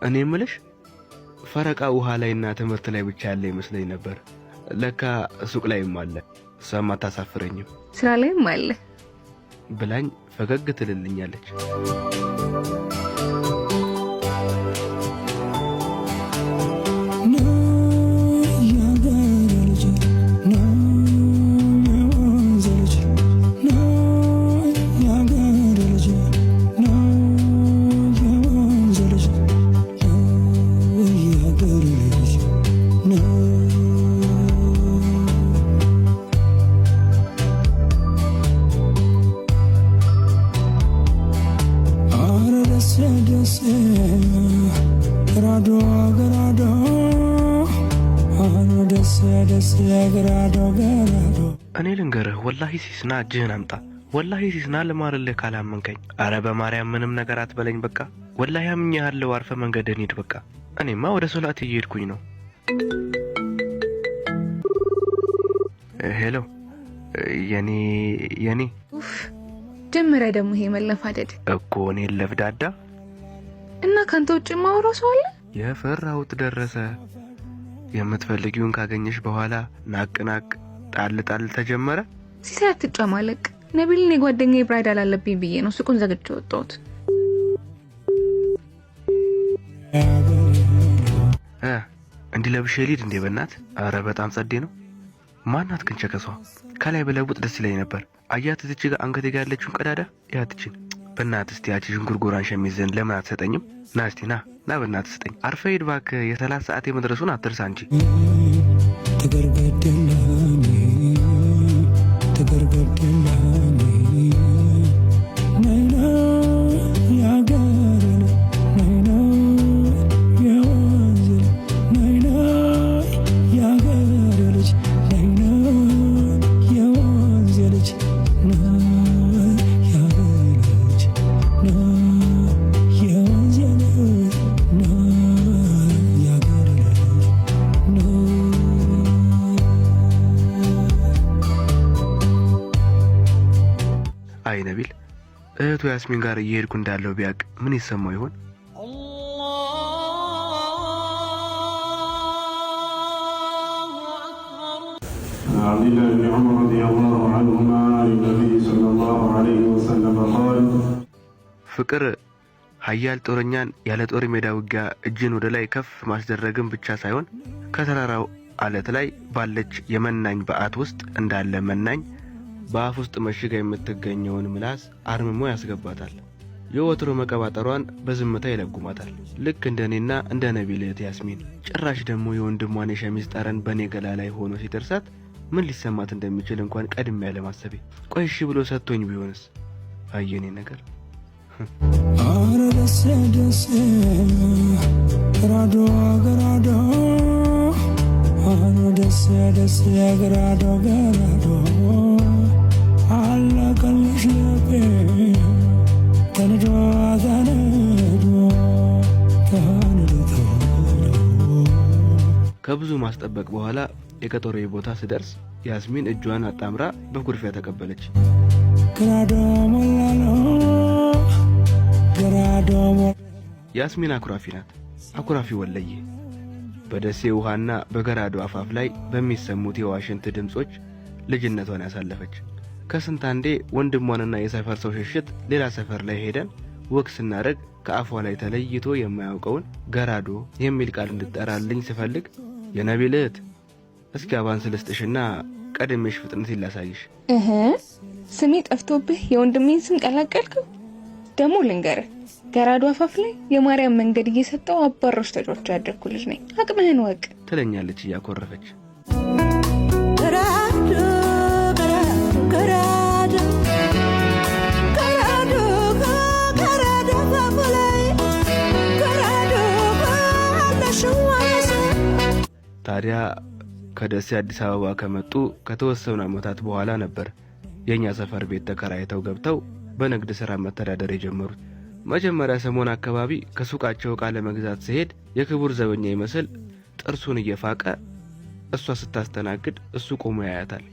እኔ የምልሽ ፈረቃ ውሃ ላይና ትምህርት ላይ ብቻ ያለ ይመስለኝ ነበር። ለካ ሱቅ ላይም አለ። እሷም አታሳፍረኝም። ስራ ላይም አለ ብላኝ ፈገግ ትልልኛለች። እኔ ልንገርህ ወላሂ ሲስና እጅህን አምጣ። ወላሂ ሲስና ልማርልህ ካላመንከኝ። አረ በማርያም ምንም ነገር አትበለኝ በቃ። ወላሂ አምኜሃለሁ። አርፈ መንገድህን ሂድ በቃ። እኔማ ወደ ሶላት እየሄድኩኝ ነው። ሄሎ የኔ ጀመረ ደግሞ ይሄ መለፋደድ እኮ እኔ ለፍዳዳ እና ካንተ ውጭ ማውራው ሰው አለ? የፈራሁት ደረሰ። የምትፈልጊውን ካገኘሽ በኋላ ናቅናቅ ጣል ተጀመረ። ሲሳይ አትጨማለቅ። ነቢልን የጓደኛዬ ብራይዳል አለብኝ ብዬ ነው ሱቁን ዘግቼ ወጣሁት። እንዲህ ለብሼ ልሂድ እንዴ በእናት? አረ በጣም ጸዴ ነው። ማናት ግን ቸከሷ? ከላይ በለውጥ ደስ ይለኝ ነበር። አያት እዚች ጋር አንገቴ ጋር ያለችውን ቀዳዳ ያትችን በእናት እስቲ ያቺ ዥንጉርጉራን ሸሚዝን ለምን አትሰጠኝም? ና እስቲ ና በእናት ስጠኝ። አርፈ ሂድ እባክህ። የ30 ሰዓት የመድረሱን አትርሳ እንጂ። አይ ነቢል እህቱ ያስሚን ጋር እየሄድኩ እንዳለው ቢያቅ ምን ይሰማው ይሆን? عبد الله بن عمر رضي الله عنهما عن النبي صلى الله عليه وسلم قال ፍቅር ኃያል ጦረኛን ያለ ጦር ሜዳ ውጊያ እጅን ወደ ላይ ከፍ ማስደረግን ብቻ ሳይሆን ከተራራው አለት ላይ ባለች የመናኝ በአት ውስጥ እንዳለ መናኝ በአፍ ውስጥ መሽጋ የምትገኘውን ምላስ አርምሞ ያስገባታል። የወትሮ መቀባጠሯን በዝምታ ይለጉማታል። ልክ እንደኔና እንደ ነቢል ያስሚን። ጭራሽ ደግሞ የወንድሟን የሸሚዝ ጠረን በኔ ገላ ላይ ሆኖ ሲደርሳት ምን ሊሰማት እንደሚችል እንኳን ቀድሜ ያለ ማሰቤ። ቆይ እሺ ብሎ ሰጥቶኝ ቢሆንስ? አየኔ ነገር አረ ደስ ራዶ ገራዶ አረ ደስ ገራዶ አላቀልሽ ልቤ ተንዶ ከብዙ ማስጠበቅ በኋላ የቀጠሮዬ ቦታ ስደርስ ያስሚን እጇን አጣምራ በኩርፊያ ተቀበለች። ያስሚን አኩራፊ ናት። አኩራፊ ወለየ። በደሴ ውሃና በገራዶ አፋፍ ላይ በሚሰሙት የዋሽንት ድምጾች ልጅነቷን ያሳለፈች። ከስንት አንዴ ወንድሟንና የሰፈር ሰው ሽሽት ሌላ ሰፈር ላይ ሄደን ወክ ስናደርግ ከአፏ ላይ ተለይቶ የማያውቀውን ገራዶ የሚል ቃል እንድጠራልኝ ስፈልግ የነቢል እህት እስኪ አባንስ ልስጥሽና ቀድሜሽ ፍጥነት ይላሳይሽ። ስሜ ጠፍቶብህ የወንድሜን ስም ቀላቀልከው? ደሞ ልንገርህ ገራዶ አፋፍ ላይ የማርያም መንገድ እየሰጠው አባሮች ተጫዋች ያደረኩ ልጅ ነኝ። አቅምህን ወቅ ትለኛለች እያኮረፈች። ታዲያ ከደሴ አዲስ አበባ ከመጡ ከተወሰኑ ዓመታት በኋላ ነበር የኛ ሰፈር ቤት ተከራይተው ገብተው በንግድ ሥራ መተዳደር የጀመሩት። መጀመሪያ ሰሞን አካባቢ ከሱቃቸው ዕቃ ለመግዛት ሲሄድ የክቡር ዘበኛ ይመስል ጥርሱን እየፋቀ እሷ ስታስተናግድ እሱ ቆሞ ያያታል።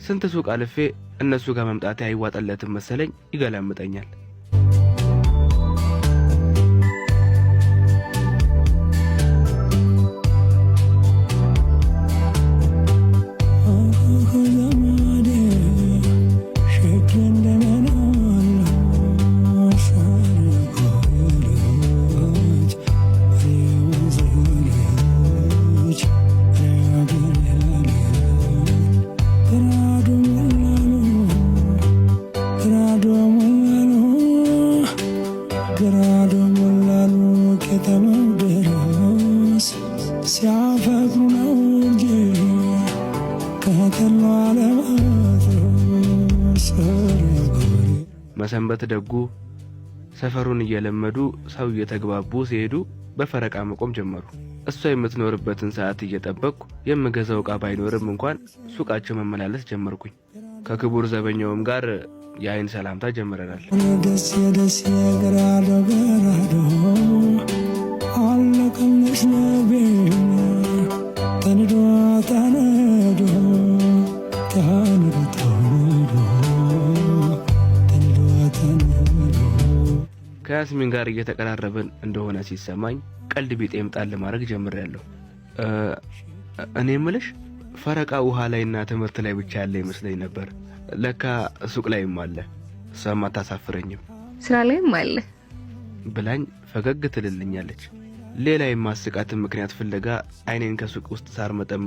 ስንት ሱቅ አልፌ እነሱ ጋር መምጣቴ አይዋጠለትም መሰለኝ ይገላምጠኛል። ተመውደረስ ሲያፈቅሩ ነው እንጂ ከተሏ ለማድረስ መሰንበት ደጉ ሰፈሩን እየለመዱ ሰው እየተግባቡ ሲሄዱ በፈረቃ መቆም ጀመሩ። እሷ የምትኖርበትን ሰዓት እየጠበቅኩ የምገዛው ዕቃ ባይኖርም እንኳን ሱቃቸው መመላለስ ጀመርኩኝ። ከክቡር ዘበኛውም ጋር የአይን ሰላምታ ጀምረናል። ደስ ደስ ገራዶ ገራዶ አለቀልሽ ልቤ ተንዶ ተነዶ ተንዶ ተንዶ ተንዶ ተንዶ ከያስሚን ጋር እየተቀራረብን እንደሆነ ሲሰማኝ ቀልድ ቢጤም ጣል ማድረግ ጀምሬያለሁ። እኔ የምልሽ ፈረቃ ውሃ ላይና ትምህርት ላይ ብቻ ያለ ይመስለኝ ነበር። ለካ ሱቅ ላይም አለ። እሷም አታሳፍረኝም። ስራ ላይም አለ ብላኝ ፈገግ ትልልኛለች። ሌላ የማስቃትን ምክንያት ፍለጋ አይኔን ከሱቅ ውስጥ ሳር መጠመ